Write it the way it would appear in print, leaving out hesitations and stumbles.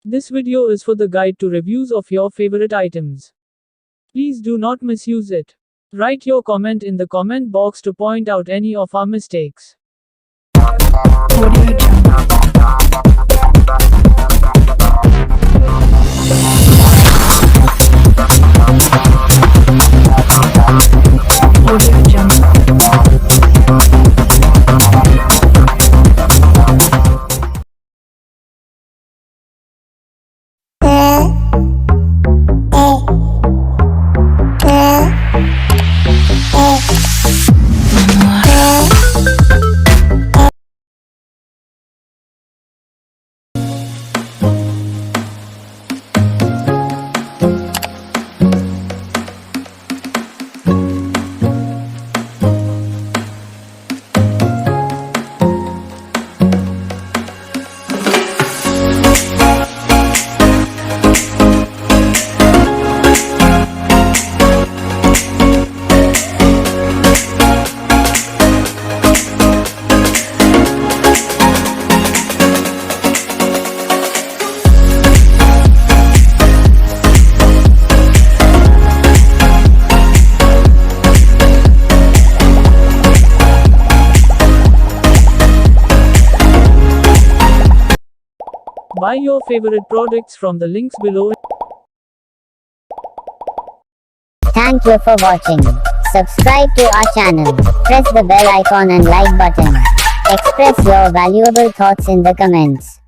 This video is for the guide to reviews of your favorite items. Please do not misuse it. Write your comment in the comment box to point out any of our mistakes. Buy your favorite products from the links below. Thank you for watching. Subscribe to our channel. Press the bell icon and like button. Express your valuable thoughts in the comments.